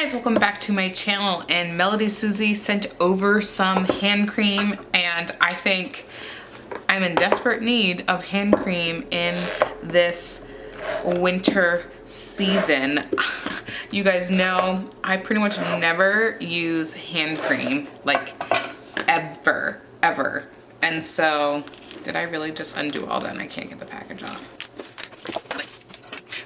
Guys, welcome back to my channel, and Melodysusie sent over some hand cream, and I think I'm in desperate need of hand cream in this winter season. You guys know I pretty much never use hand cream, like ever. And so, did I really just undo all that and I can't get the package off?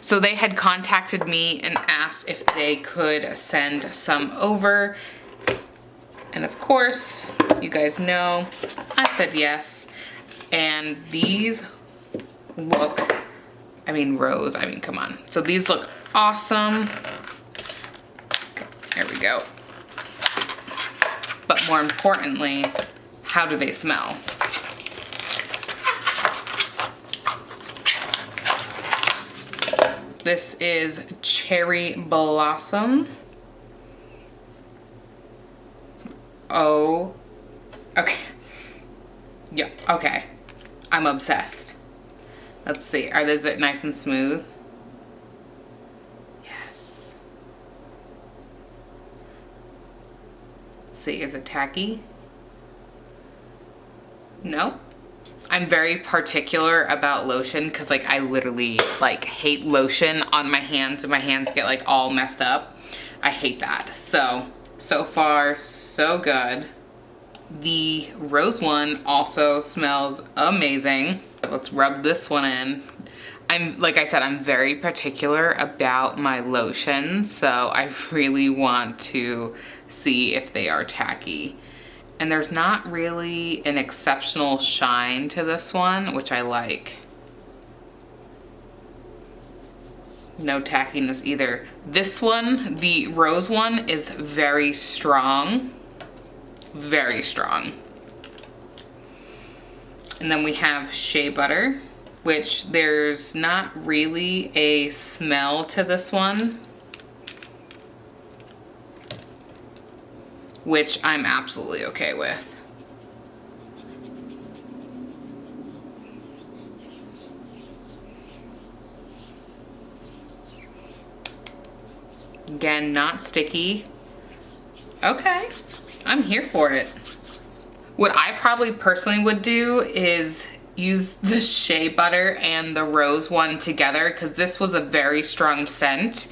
So they had contacted me and asked if they could send some over. And of course, you guys know, I said yes. And these look, Rose, come on. So these look awesome. Okay, there we go. But more importantly, how do they smell? This is Cherry Blossom. Oh, okay. Yeah, okay. I'm obsessed. Let's see, is it nice and smooth? Yes. Let's see, is it tacky? No. I'm very particular about lotion because I literally hate lotion on my hands and my hands get all messed up. I hate that. So far so good. The rose one also smells amazing. Let's rub this one in. Like I said, I'm very particular about my lotions, so I really want to see if they are tacky. And there's not really an exceptional shine to this one, which I like. No tackiness either. This one, the rose one, is very strong. Very strong. And then we have shea butter, which there's not really a smell to this one, which I'm absolutely okay with. Again, not sticky. Okay, I'm here for it. What I probably personally would do is use the shea butter and the rose one together because this was a very strong scent.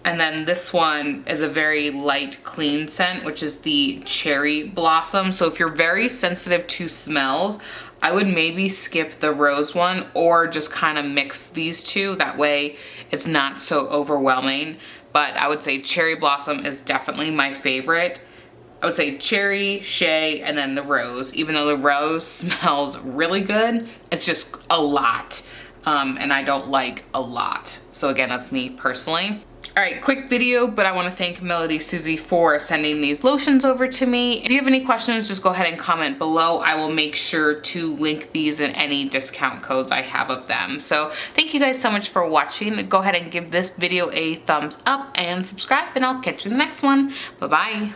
And then this one is a very light, clean scent, which is the Cherry Blossom. So if you're very sensitive to smells, I would maybe skip the rose one or just kind of mix these two. That way it's not so overwhelming. But I would say Cherry Blossom is definitely my favorite. I would say cherry, shea, and then the rose. Even though the rose smells really good, it's just a lot. And I don't like a lot. So again, that's me personally. All right, quick video, but I want to thank Melodysusie for sending these lotions over to me. If you have any questions, just go ahead and comment below. I will make sure to link these and any discount codes I have of them. So thank you guys so much for watching. Go ahead and give this video a thumbs up and subscribe, and I'll catch you in the next one. Bye-bye.